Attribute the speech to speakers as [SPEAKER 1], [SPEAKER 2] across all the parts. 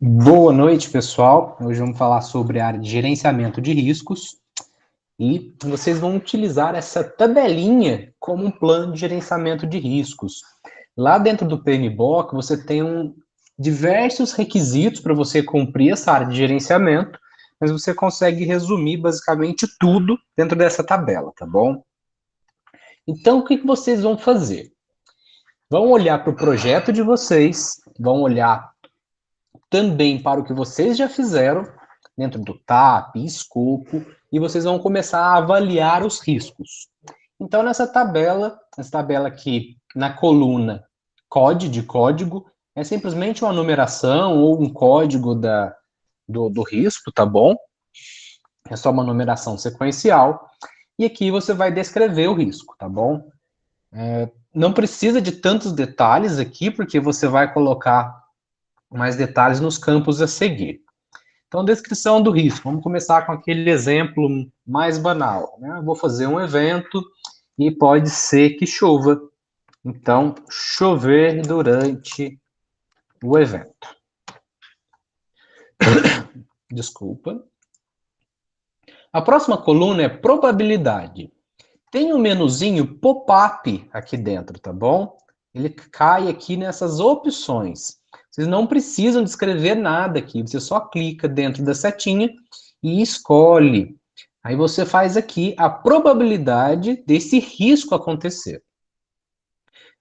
[SPEAKER 1] Boa noite, pessoal. Hoje vamos falar sobre a área de gerenciamento de riscos e vocês vão utilizar essa tabelinha como um plano de gerenciamento de riscos. Lá dentro do PMBOK, você tem diversos requisitos para você cumprir essa área de gerenciamento, mas você consegue resumir basicamente tudo dentro dessa tabela, tá bom? Então, o que vocês vão fazer? Vão olhar para o projeto de vocês, vão olhar também para o que vocês já fizeram dentro do TAP, escopo, e vocês vão começar a avaliar os riscos. Então, nessa tabela aqui, na coluna COD, de código, é simplesmente uma numeração ou um código do risco, tá bom? É só uma numeração sequencial. E aqui você vai descrever o risco, tá bom? Não precisa de tantos detalhes aqui, porque você vai colocar mais detalhes nos campos a seguir. Então, descrição do risco. Vamos começar com aquele exemplo mais banal, né? Eu vou fazer um evento e pode ser que chova. Então, chover durante o evento. Desculpa. A próxima coluna é probabilidade. Tem um menuzinho pop-up aqui dentro, tá bom? Ele cai aqui nessas opções. Vocês não precisam descrever nada aqui, você só clica dentro da setinha e escolhe. Aí você faz aqui a probabilidade desse risco acontecer.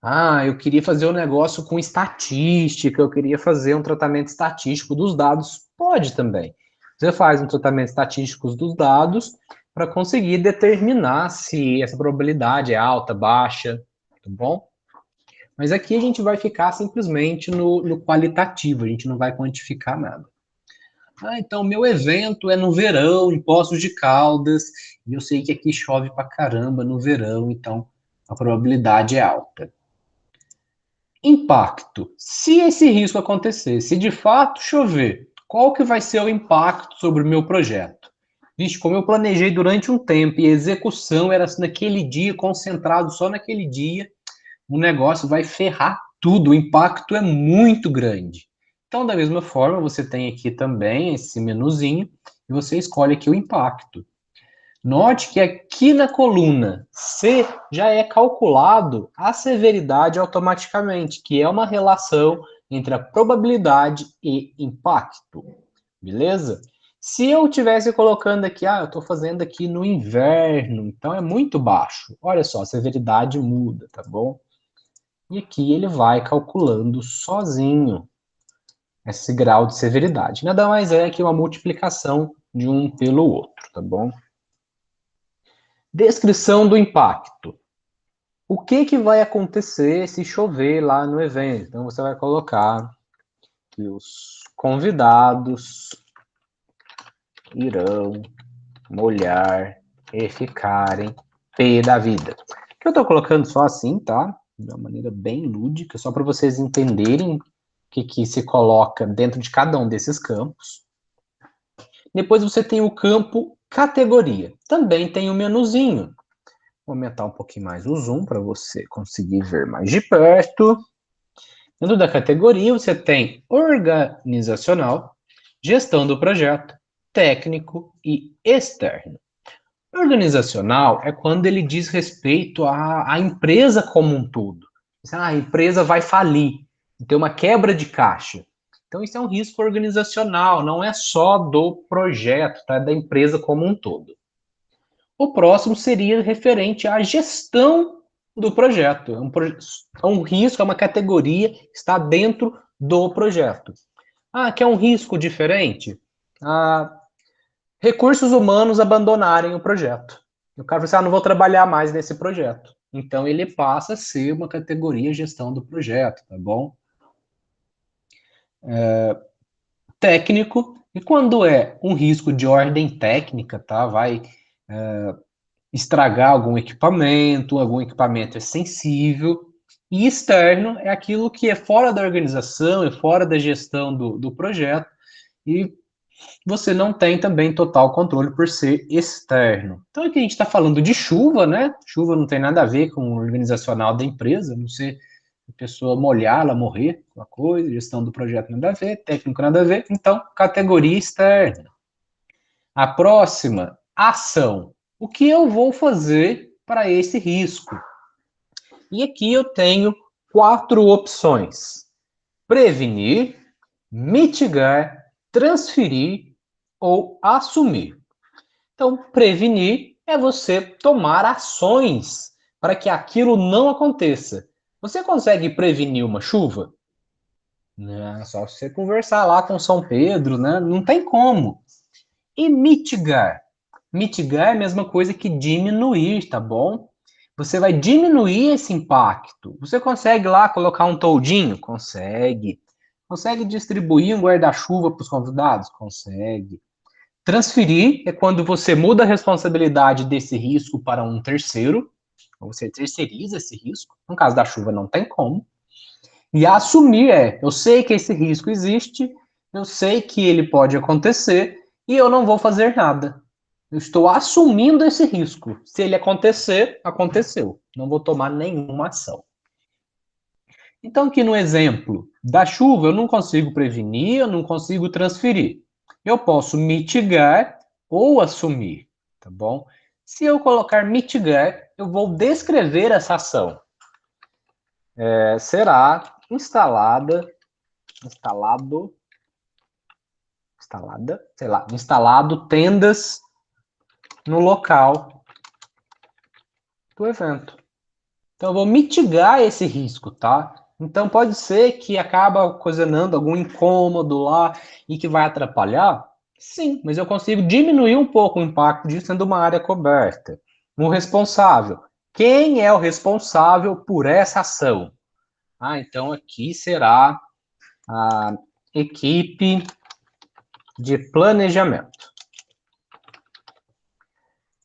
[SPEAKER 1] Ah, eu queria fazer um negócio com estatística, eu queria fazer um tratamento estatístico dos dados. Pode também. Você faz um tratamento estatístico dos dados para conseguir determinar se essa probabilidade é alta, baixa, tá bom? Mas aqui a gente vai ficar simplesmente no qualitativo, a gente não vai quantificar nada. Ah, então meu evento é no verão, em Poços de Caldas, e eu sei que aqui chove pra caramba no verão, então a probabilidade é alta. Impacto. Se esse risco acontecer, se de fato chover, qual que vai ser o impacto sobre o meu projeto? Vixe, como eu planejei durante um tempo e a execução era naquele dia, concentrado só naquele dia, o negócio vai ferrar tudo, o impacto é muito grande. Então, da mesma forma, você tem aqui também esse menuzinho e você escolhe aqui o impacto. Note que aqui na coluna C já é calculado a severidade automaticamente, que é uma relação entre a probabilidade e impacto, beleza? Se eu tivesse colocando aqui, eu estou fazendo aqui no inverno, então é muito baixo. Olha só, a severidade muda, tá bom? E aqui ele vai calculando sozinho esse grau de severidade. Nada mais é que uma multiplicação de um pelo outro, tá bom? Descrição do impacto. O que vai acontecer se chover lá no evento? Então, você vai colocar que os convidados irão molhar e ficarem pé da vida. Que eu estou colocando só assim, tá? De uma maneira bem lúdica, só para vocês entenderem o que se coloca dentro de cada um desses campos. Depois você tem o campo categoria. Também tem o menuzinho. Vou aumentar um pouquinho mais o zoom para você conseguir ver mais de perto. Dentro da categoria, você tem organizacional, gestão do projeto, técnico e externo. Organizacional é quando ele diz respeito à empresa como um todo. A empresa vai falir, tem uma quebra de caixa. Então, isso é um risco organizacional, não é só do projeto, tá? É da empresa como um todo. O próximo seria referente à gestão do projeto. É um risco, é uma categoria que está dentro do projeto. Quer um risco diferente? Recursos humanos abandonarem o projeto. O cara fala não vou trabalhar mais nesse projeto. Então, ele passa a ser uma categoria gestão do projeto, tá bom? Técnico, e quando é um risco de ordem técnica, tá? Vai estragar algum equipamento é sensível, e externo é aquilo que é fora da organização, é fora da gestão do projeto, e você não tem também total controle por ser externo. Então aqui a gente está falando de chuva, né? Chuva não tem nada a ver com o organizacional da empresa, não sei, a pessoa molhar, ela morrer, uma coisa, gestão do projeto nada a ver, técnico nada a ver, então, categoria externa. A próxima, ação. O que eu vou fazer para esse risco? E aqui eu tenho 4 opções: prevenir, mitigar, transferir ou assumir. Então, prevenir é você tomar ações para que aquilo não aconteça. Você consegue prevenir uma chuva? Não, só você conversar lá com São Pedro, né? Não tem como. E mitigar? Mitigar é a mesma coisa que diminuir, tá bom? Você vai diminuir esse impacto. Você consegue lá colocar um toldinho? Consegue. Consegue distribuir um guarda-chuva para os convidados? Consegue. Transferir é quando você muda a responsabilidade desse risco para um terceiro, você terceiriza esse risco. No caso da chuva, não tem como. E assumir eu sei que esse risco existe, eu sei que ele pode acontecer e eu não vou fazer nada. Eu estou assumindo esse risco. Se ele acontecer, aconteceu. Não vou tomar nenhuma ação. Então, aqui no exemplo da chuva, eu não consigo prevenir, eu não consigo transferir. Eu posso mitigar ou assumir, tá bom? Se eu colocar mitigar, eu vou descrever essa ação. Será instalada, sei lá, instalado tendas no local do evento. Então, eu vou mitigar esse risco, tá? Então, pode ser que acaba ocasionando algum incômodo lá e que vai atrapalhar? Sim, mas eu consigo diminuir um pouco o impacto disso sendo uma área coberta. Um responsável. Quem é o responsável por essa ação? Então aqui será a equipe de planejamento.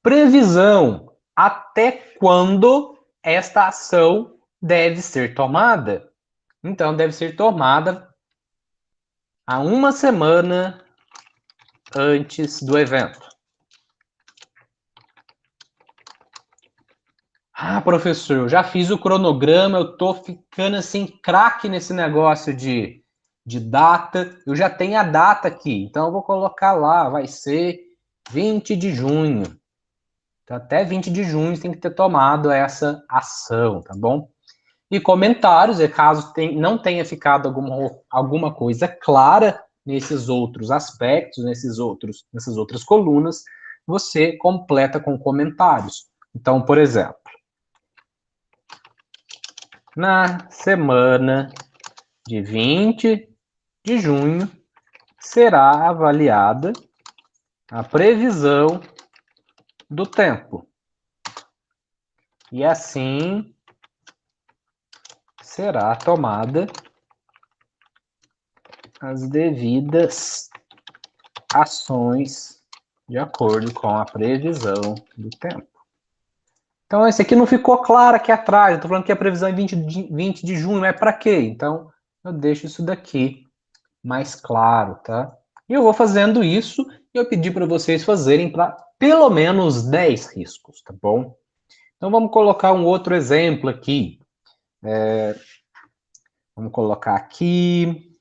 [SPEAKER 1] Previsão. Até quando esta ação deve ser tomada? Então, deve ser tomada há uma semana antes do evento. Professor, eu já fiz o cronograma, eu tô ficando assim, craque nesse negócio de data. Eu já tenho a data aqui, então eu vou colocar lá, vai ser 20 de junho. Então, até 20 de junho tem que ter tomado essa ação, tá bom? E comentários, caso não tenha ficado alguma coisa clara nesses outros aspectos, nessas outras colunas, você completa com comentários. Então, por exemplo, na semana de 20 de junho, será avaliada a previsão do tempo. E assim será tomada as devidas ações de acordo com a previsão do tempo. Então, esse aqui não ficou claro aqui atrás. Eu estou falando que a previsão é 20 de junho, é para quê? Então, eu deixo isso daqui mais claro, tá? E eu vou fazendo isso e eu pedi para vocês fazerem para pelo menos 10 riscos, tá bom? Então, vamos colocar um outro exemplo aqui. Vamos colocar aqui.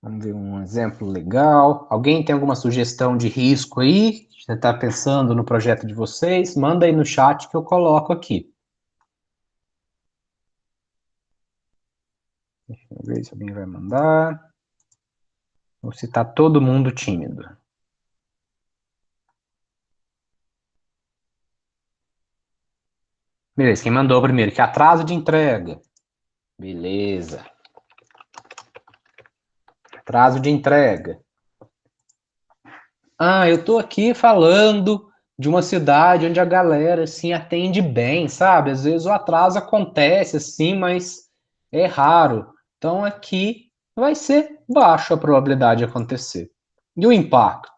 [SPEAKER 1] Vamos ver um exemplo legal. Alguém tem alguma sugestão de risco aí? Você está pensando no projeto de vocês? Manda aí no chat que eu coloco aqui. Deixa eu ver se alguém vai mandar. Ou se está todo mundo tímido. Beleza, quem mandou primeiro? Que atraso de entrega. Beleza. Atraso de entrega. Eu tô aqui falando de uma cidade onde a galera, assim, atende bem, sabe? Às vezes o atraso acontece, assim, mas é raro. Então aqui vai ser baixa a probabilidade de acontecer. E o impacto?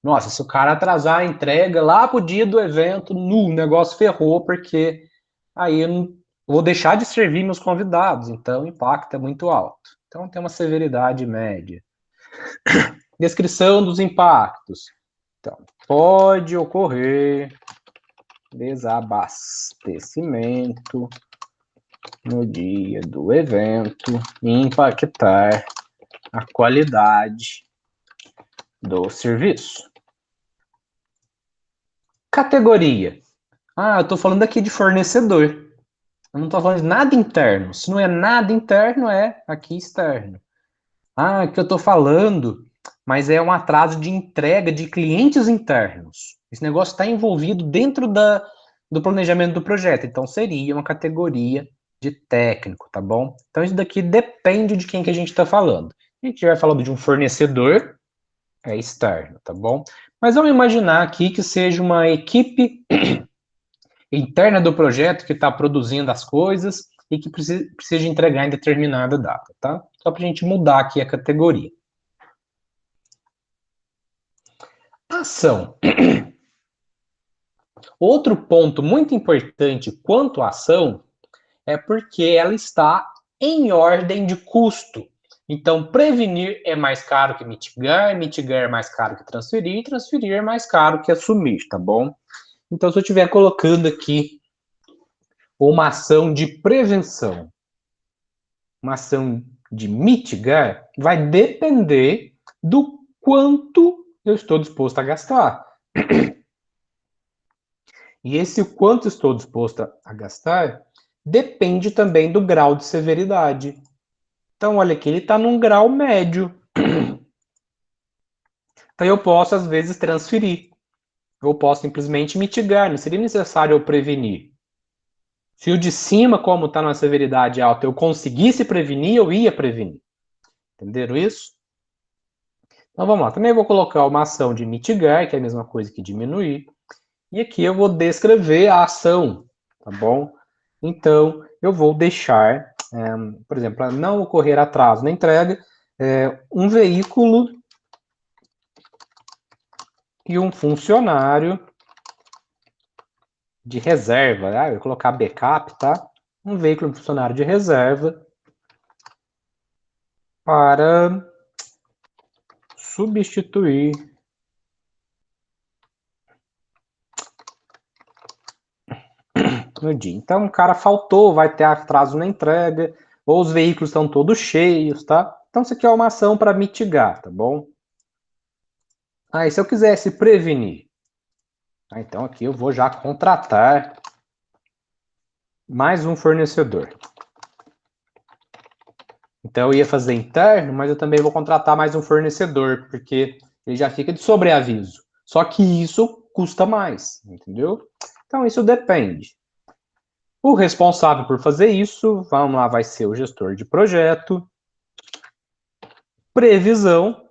[SPEAKER 1] Nossa, se o cara atrasar a entrega lá pro dia do evento, o negócio ferrou, porque aí eu não vou deixar de servir meus convidados, então o impacto é muito alto. Então tem uma severidade média. Descrição dos impactos. Então, pode ocorrer desabastecimento no dia do evento impactar a qualidade do serviço. Categoria. Eu estou falando aqui de fornecedor. Eu não estou falando de nada interno. Se não é nada interno, é aqui externo. Que eu estou falando, mas é um atraso de entrega de clientes internos. Esse negócio está envolvido dentro do planejamento do projeto. Então, seria uma categoria de técnico, tá bom? Então, isso daqui depende de quem que a gente está falando. A gente vai falando de um fornecedor, é externo, tá bom? Mas vamos imaginar aqui que seja uma equipe interna do projeto que está produzindo as coisas e que precisa entregar em determinada data, tá? Só para a gente mudar aqui a categoria. Ação. Outro ponto muito importante quanto à ação é porque ela está em ordem de custo. Então, prevenir é mais caro que mitigar, mitigar é mais caro que transferir, transferir é mais caro que assumir, tá bom? Então, se eu estiver colocando aqui uma ação de prevenção, uma ação de mitigar, vai depender do quanto eu estou disposto a gastar. E esse quanto estou disposto a gastar depende também do grau de severidade. Então, olha aqui, ele está num grau médio. Então, eu posso, às vezes, transferir. Eu posso simplesmente mitigar, não seria necessário eu prevenir. Se o de cima, como está numa severidade alta, eu conseguisse prevenir, eu ia prevenir. Entenderam isso? Então, vamos lá. Também vou colocar uma ação de mitigar, que é a mesma coisa que diminuir. E aqui eu vou descrever a ação, tá bom? Então, eu vou deixar, por exemplo, para não ocorrer atraso na entrega, um veículo e um funcionário de reserva. Eu vou colocar backup, tá? Um veículo e um funcionário de reserva para substituir no dia. Então, o cara faltou, vai ter atraso na entrega, ou os veículos estão todos cheios, tá? Então, isso aqui é uma ação para mitigar, tá bom? E se eu quisesse prevenir? Então, aqui eu vou já contratar mais um fornecedor. Então, eu ia fazer interno, mas eu também vou contratar mais um fornecedor, porque ele já fica de sobreaviso. Só que isso custa mais, entendeu? Então, isso depende. O responsável por fazer isso, vamos lá, vai ser o gestor de projeto. Previsão,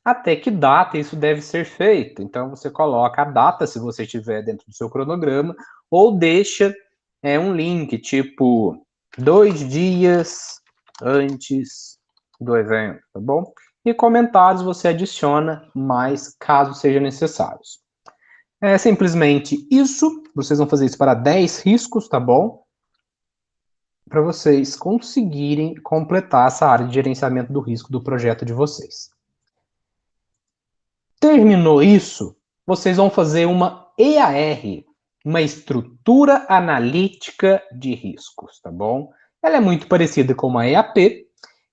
[SPEAKER 1] até que data isso deve ser feito. Então, você coloca a data, se você estiver dentro do seu cronograma, ou deixa um link, tipo, 2 dias antes do evento, tá bom? E comentários você adiciona mais, caso seja necessário. É simplesmente isso. Vocês vão fazer isso para 10 riscos, tá bom? Para vocês conseguirem completar essa área de gerenciamento do risco do projeto de vocês. Terminou isso, vocês vão fazer uma EAR, uma estrutura analítica de riscos, tá bom? Ela é muito parecida com uma EAP,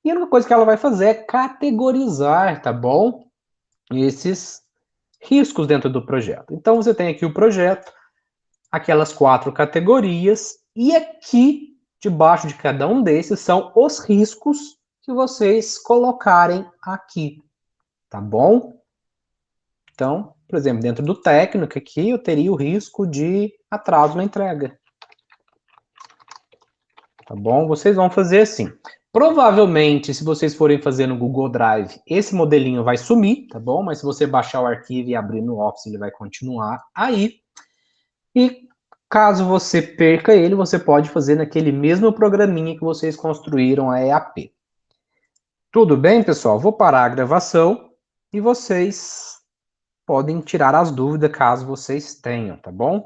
[SPEAKER 1] e a única coisa que ela vai fazer é categorizar, tá bom? Esses riscos dentro do projeto. Então, você tem aqui o projeto, aquelas 4 categorias, e aqui, debaixo de cada um desses, são os riscos que vocês colocarem aqui, tá bom? Então, por exemplo, dentro do técnico aqui, eu teria o risco de atraso na entrega. Tá bom? Vocês vão fazer assim. Provavelmente, se vocês forem fazer no Google Drive, esse modelinho vai sumir, tá bom? Mas se você baixar o arquivo e abrir no Office, ele vai continuar aí. E caso você perca ele, você pode fazer naquele mesmo programinha que vocês construíram a EAP. Tudo bem, pessoal? Vou parar a gravação e vocês podem tirar as dúvidas caso vocês tenham, tá bom?